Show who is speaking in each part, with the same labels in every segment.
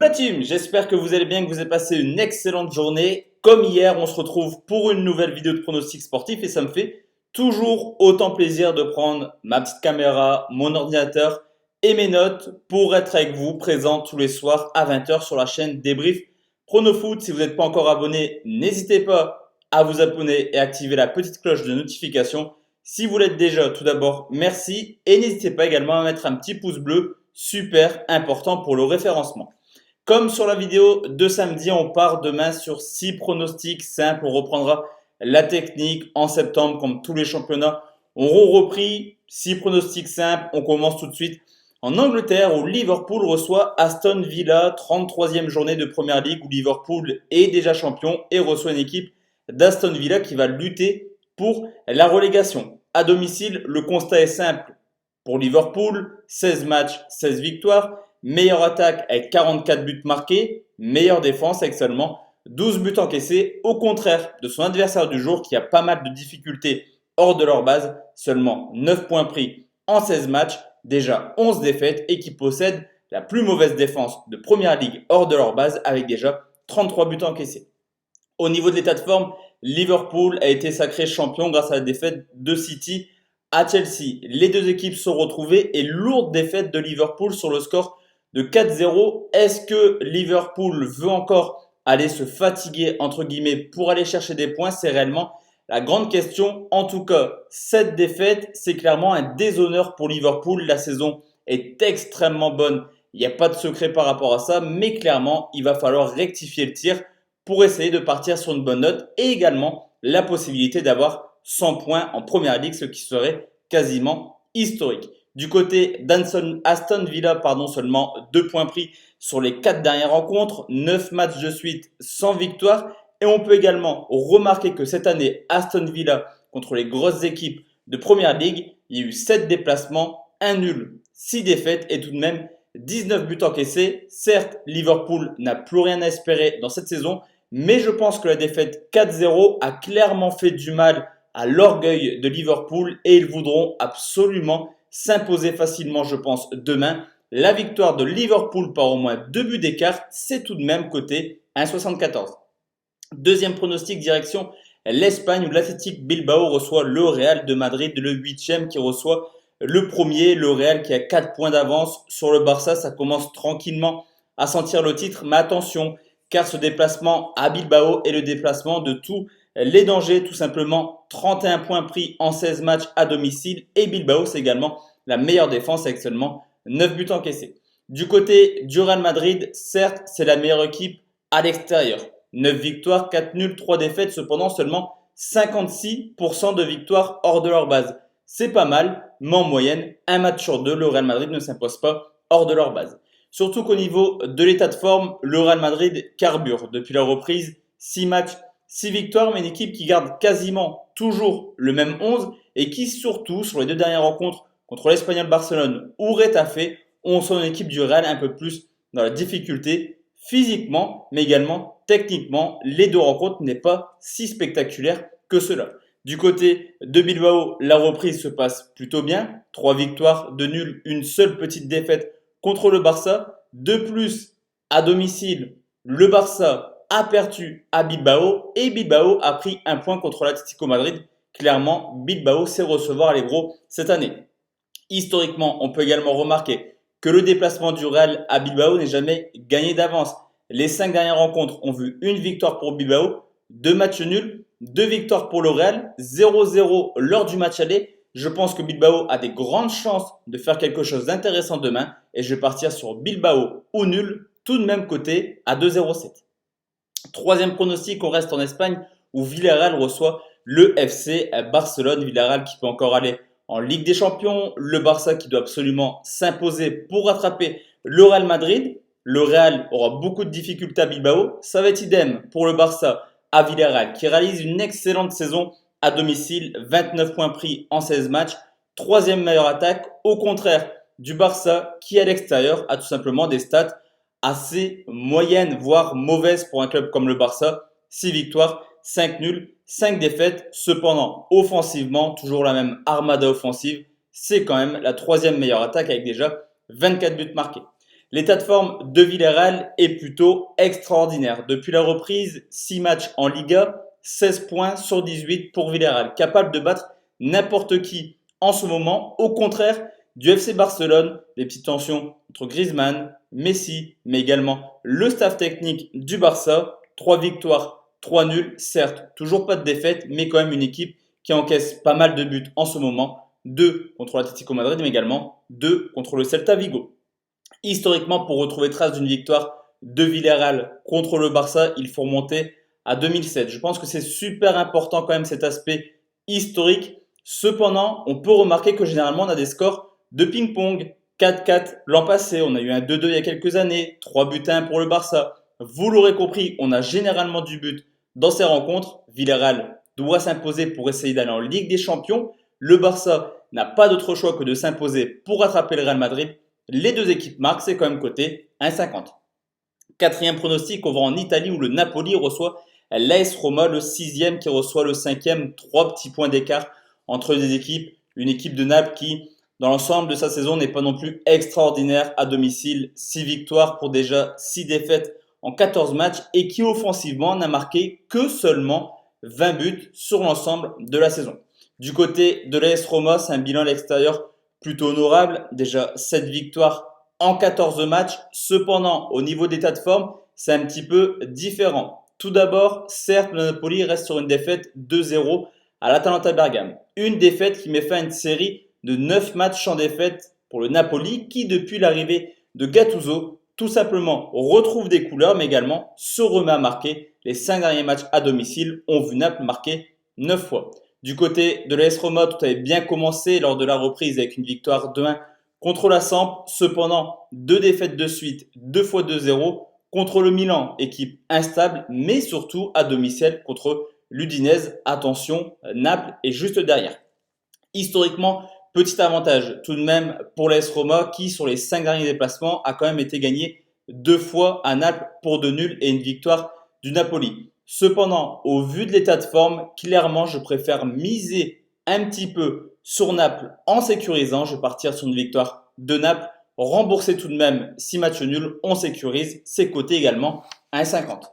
Speaker 1: La team, j'espère que vous allez bien, que vous avez passé une excellente journée. Comme hier, on se retrouve pour une nouvelle vidéo de pronostic sportif et ça me fait toujours autant plaisir de prendre ma petite caméra, mon ordinateur et mes notes pour être avec vous, présent tous les soirs à 20h sur la chaîne Débrief Pronofoot. Si vous n'êtes pas encore abonné, n'hésitez pas à vous abonner et activer la petite cloche de notification. Si vous l'êtes déjà, tout d'abord, merci et n'hésitez pas également à mettre un petit pouce bleu, super important pour le référencement. Comme sur la vidéo de samedi, on part demain sur 6 pronostics simples. On reprendra la technique en septembre comme tous les championnats auront repris. 6 pronostics simples. On commence tout de suite en Angleterre où Liverpool reçoit Aston Villa, 33e journée de Première Ligue où Liverpool est déjà champion et reçoit une équipe d'Aston Villa qui va lutter pour la relégation. À domicile, le constat est simple. Pour Liverpool, 16 matchs, 16 victoires. Meilleure attaque avec 44 buts marqués, meilleure défense avec seulement 12 buts encaissés, au contraire de son adversaire du jour qui a pas mal de difficultés hors de leur base, seulement 9 points pris en 16 matchs, déjà 11 défaites et qui possède la plus mauvaise défense de Première Ligue hors de leur base avec déjà 33 buts encaissés. Au niveau de l'état de forme, Liverpool a été sacré champion grâce à la défaite de City à Chelsea. Les deux équipes sont retrouvées et lourde défaite de Liverpool sur le score de 4-0. Est-ce que Liverpool veut encore aller se fatiguer entre guillemets pour aller chercher des points? C'est réellement la grande question. En tout cas, cette défaite, c'est clairement un déshonneur pour Liverpool. La saison est extrêmement bonne. Il n'y a pas de secret par rapport à ça, mais clairement, il va falloir rectifier le tir pour essayer de partir sur une bonne note et également la possibilité d'avoir 100 points en Première Ligue, ce qui serait quasiment historique. Du côté d'Aston Villa, seulement 2 points pris sur les 4 dernières rencontres, 9 matchs de suite sans victoire. Et on peut également remarquer que cette année, Aston Villa, contre les grosses équipes de Première Ligue, il y a eu 7 déplacements, 1 nul, 6 défaites et tout de même 19 buts encaissés. Certes, Liverpool n'a plus rien à espérer dans cette saison, mais je pense que la défaite 4-0 a clairement fait du mal à l'orgueil de Liverpool et ils voudront absolument s'imposer facilement, je pense, demain. La victoire de Liverpool par au moins 2 buts d'écart, c'est tout de même coté 1,74. Deuxième pronostic, direction l'Espagne où l'Athletic Bilbao reçoit le Real de Madrid, le 8e qui reçoit le premier. Le Real qui a 4 points d'avance sur le Barça, ça commence tranquillement à sentir le titre. Mais attention, car ce déplacement à Bilbao est le déplacement de tous les dangers, tout simplement 31 points pris en 16 matchs à domicile et Bilbao c'est également la meilleure défense avec seulement 9 buts encaissés. Du côté du Real Madrid, certes c'est la meilleure équipe à l'extérieur. 9 victoires, 4 nuls, 3 défaites, cependant seulement 56% de victoires hors de leur base. C'est pas mal, mais en moyenne, un match sur deux, le Real Madrid ne s'impose pas hors de leur base. Surtout qu'au niveau de l'état de forme, le Real Madrid carbure. Depuis la reprise, 6 matchs, 6 victoires, mais une équipe qui garde quasiment toujours le même 11 et qui surtout, sur les 2 dernières rencontres contre l'Espagnol Barcelone ou Retafe, on sent une équipe du Real un peu plus dans la difficulté physiquement, mais également techniquement. Les 2 rencontres n'est pas si spectaculaire que cela. Du côté de Bilbao, la reprise se passe plutôt bien. 3 victoires, 2 nuls, une seule petite défaite contre le Barça. De plus, à domicile, le Barça a perdu à Bilbao et Bilbao a pris un point contre l'Atlético Madrid. Clairement, Bilbao sait recevoir les gros cette année. Historiquement, on peut également remarquer que le déplacement du Real à Bilbao n'est jamais gagné d'avance. Les 5 dernières rencontres ont vu une victoire pour Bilbao, 2 matchs nuls, 2 victoires pour le Real, 0-0 lors du match aller. Je pense que Bilbao a des grandes chances de faire quelque chose d'intéressant demain et je vais partir sur Bilbao ou nul, tout de même côté à 2,07. Troisième pronostic, on reste en Espagne où Villarreal reçoit le FC Barcelone. Villarreal qui peut encore aller en Ligue des Champions. Le Barça qui doit absolument s'imposer pour rattraper le Real Madrid. Le Real aura beaucoup de difficultés à Bilbao. Ça va être idem pour le Barça à Villarreal qui réalise une excellente saison à domicile. 29 points pris en 16 matchs. Troisième meilleure attaque. Au contraire du Barça qui à l'extérieur a tout simplement des stats assez moyenne, voire mauvaise pour un club comme le Barça. 6 victoires, 5 nuls, 5 défaites. Cependant, offensivement, toujours la même armada offensive. C'est quand même la 3e meilleure attaque avec déjà 24 buts marqués. L'état de forme de Villarreal est plutôt extraordinaire. Depuis la reprise, 6 matchs en Liga, 16 points sur 18 pour Villarreal, capable de battre n'importe qui en ce moment, au contraire du FC Barcelone, des petites tensions entre Griezmann, Messi, mais également le staff technique du Barça. 3 victoires, 3 nuls, certes, toujours pas de défaite, mais quand même une équipe qui encaisse pas mal de buts en ce moment. 2 contre l'Atlético Madrid, mais également 2 contre le Celta Vigo. Historiquement, pour retrouver trace d'une victoire de Villarreal contre le Barça, il faut remonter à 2007. Je pense que c'est super important quand même cet aspect historique. Cependant, on peut remarquer que généralement on a des scores de ping-pong. 4-4 l'an passé, on a eu un 2-2 il y a quelques années, 3 buts à 1 pour le Barça. Vous l'aurez compris, on a généralement du but dans ces rencontres. Villarreal doit s'imposer pour essayer d'aller en Ligue des Champions. Le Barça n'a pas d'autre choix que de s'imposer pour rattraper le Real Madrid. Les deux équipes marquent, c'est quand même coté 1,50. Quatrième pronostic, on va en Italie où le Napoli reçoit l'AS Roma, le sixième qui reçoit le cinquième. 3 petits points d'écart entre les équipes. Une équipe de Naples qui, dans l'ensemble de sa saison, n'est pas non plus extraordinaire à domicile. 6 victoires pour déjà 6 défaites en 14 matchs et qui offensivement n'a marqué que seulement 20 buts sur l'ensemble de la saison. Du côté de l'AS Roma, c'est un bilan à l'extérieur plutôt honorable. Déjà 7 victoires en 14 matchs. Cependant, au niveau d'état de forme, c'est un petit peu différent. Tout d'abord, certes, le Napoli reste sur une défaite 2-0 à l'Atalanta Bergame. Une défaite qui met fin à une série de 9 matchs sans défaite pour le Napoli qui, depuis l'arrivée de Gattuso, tout simplement retrouve des couleurs, mais également se remet à marquer. Les 5 derniers matchs à domicile ont vu Naples marquer 9 fois. Du côté de l'AS Roma, tout avait bien commencé lors de la reprise avec une victoire 2-1 contre la Samp. Cependant, 2 défaites de suite, 2 fois 2-0 contre le Milan, équipe instable, mais surtout à domicile contre l'Udinese. Attention, Naples est juste derrière. Historiquement, petit avantage tout de même pour l'AS Roma qui, sur les 5 derniers déplacements, a quand même été gagné 2 fois à Naples pour 2 nuls et une victoire du Napoli. Cependant, au vu de l'état de forme, clairement, je préfère miser un petit peu sur Naples en sécurisant. Je vais partir sur une victoire de Naples, rembourser tout de même 6 matchs nuls, on sécurise, c'est coté également à 1,50.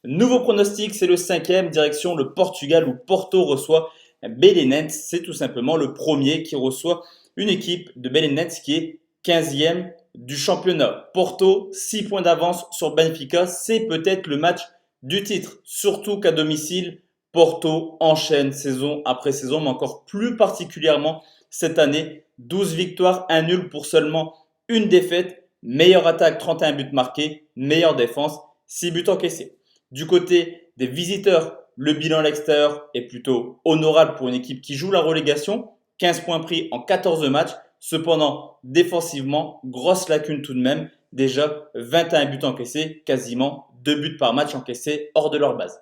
Speaker 1: Nouveau pronostic, c'est le cinquième, direction le Portugal où Porto reçoit Belenenses. C'est tout simplement le premier qui reçoit une équipe de Belenenses qui est 15e du championnat. Porto, 6 points d'avance sur Benfica, c'est peut-être le match du titre. Surtout qu'à domicile, Porto enchaîne saison après saison, mais encore plus particulièrement cette année. 12 victoires, 1 nul pour seulement une défaite. Meilleure attaque, 31 buts marqués. Meilleure défense, 6 buts encaissés. Du côté des visiteurs, le bilan à l'extérieur est plutôt honorable pour une équipe qui joue la relégation. 15 points pris en 14 matchs. Cependant, défensivement, grosse lacune tout de même. Déjà 21 buts encaissés, quasiment 2 buts par match encaissés hors de leur base.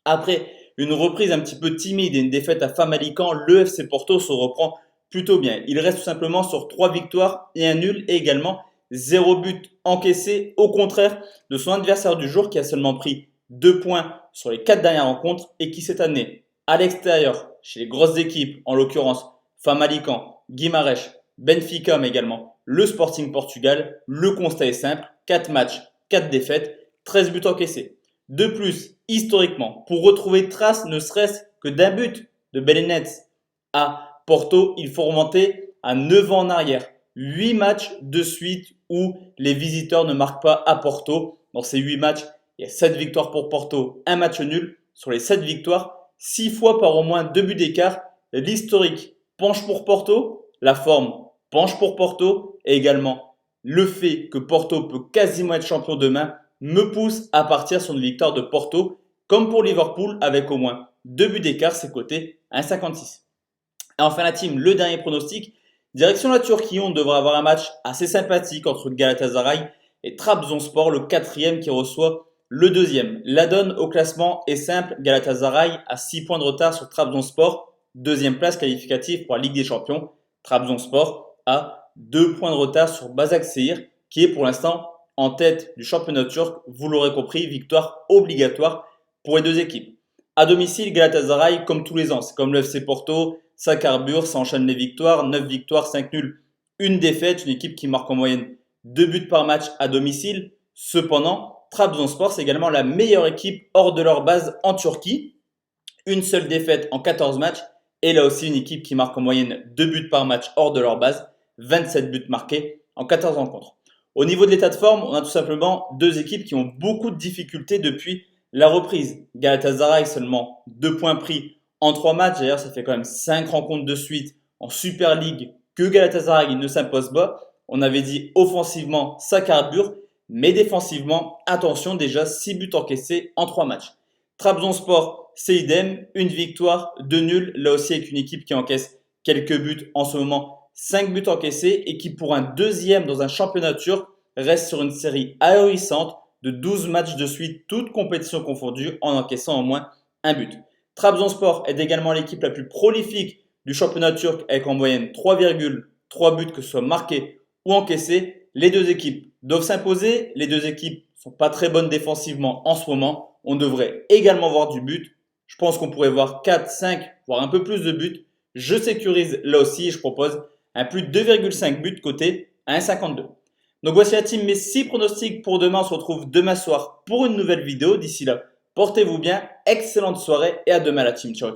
Speaker 1: Après une reprise un petit peu timide et une défaite à Famalicão, le FC Porto se reprend plutôt bien. Il reste tout simplement sur 3 victoires et un nul et également 0 but encaissé, au contraire de son adversaire du jour qui a seulement pris 2 points sur les 4 dernières rencontres et qui cette année, à l'extérieur, chez les grosses équipes, en l'occurrence Famalicão, Guimarães, Benfica, mais également le Sporting Portugal, le constat est simple, 4 matchs, 4 défaites, 13 buts encaissés. De plus, historiquement, pour retrouver trace ne serait-ce que d'un but de Belenenses à Porto, il faut remonter à 9 ans en arrière. 8 matchs de suite où les visiteurs ne marquent pas à Porto. Dans ces 8 matchs, il y a 7 victoires pour Porto, 1 match nul. Sur les 7 victoires, 6 fois par au moins 2 buts d'écart. L'historique penche pour Porto, la forme penche pour Porto et également le fait que Porto peut quasiment être champion demain me pousse à partir sur une victoire de Porto, comme pour Liverpool, avec au moins 2 buts d'écart, c'est coté 1,56. Et enfin la team, le dernier pronostic, direction la Turquie, on devrait avoir un match assez sympathique entre Galatasaray et Trabzonspor, le quatrième qui reçoit le deuxième. La donne au classement est simple, Galatasaray a 6 points de retard sur Trabzonspor, deuxième place qualificative pour la Ligue des Champions. Trabzonspor a 2 points de retard sur Başakşehir, qui est pour l'instant en tête du championnat turc. Vous l'aurez compris, victoire obligatoire pour les deux équipes. À domicile, Galatasaray, comme tous les ans, c'est comme le FC Porto, ça carbure, ça enchaîne les victoires, 9 victoires, 5 nuls, une défaite, une équipe qui marque en moyenne 2 buts par match à domicile. Cependant, Trabzonspor, c'est également la meilleure équipe hors de leur base en Turquie. Une seule défaite en 14 matchs. Et là aussi, une équipe qui marque en moyenne 2 buts par match hors de leur base. 27 buts marqués en 14 rencontres. Au niveau de l'état de forme, on a tout simplement deux équipes qui ont beaucoup de difficultés depuis la reprise. Galatasaray, seulement 2 points pris en 3 matchs. D'ailleurs, ça fait quand même 5 rencontres de suite en Super League que Galatasaray ne s'impose pas. On avait dit offensivement, ça carbure. Mais défensivement, attention, déjà 6 buts encaissés en 3 matchs. Trabzonspor, c'est idem. Une victoire, 2 nuls. Là aussi, avec une équipe qui encaisse quelques buts en ce moment. 5 buts encaissés et qui, pour un deuxième dans un championnat turc, reste sur une série ahurissante de 12 matchs de suite, toutes compétitions confondues, en encaissant au moins un but. Trabzonspor est également l'équipe la plus prolifique du championnat turc avec en moyenne 3,3 buts que ce soit marqués ou encaissés. Les deux équipes doivent s'imposer. Les deux équipes ne sont pas très bonnes défensivement en ce moment. On devrait également voir du but. Je pense qu'on pourrait voir 4, 5, voire un peu plus de buts. Je sécurise là aussi et je propose un plus de 2,5 buts coté à 1,52. Donc voici la team, mes 6 pronostics pour demain. On se retrouve demain soir pour une nouvelle vidéo. D'ici là, portez-vous bien, excellente soirée et à demain la team. Ciao.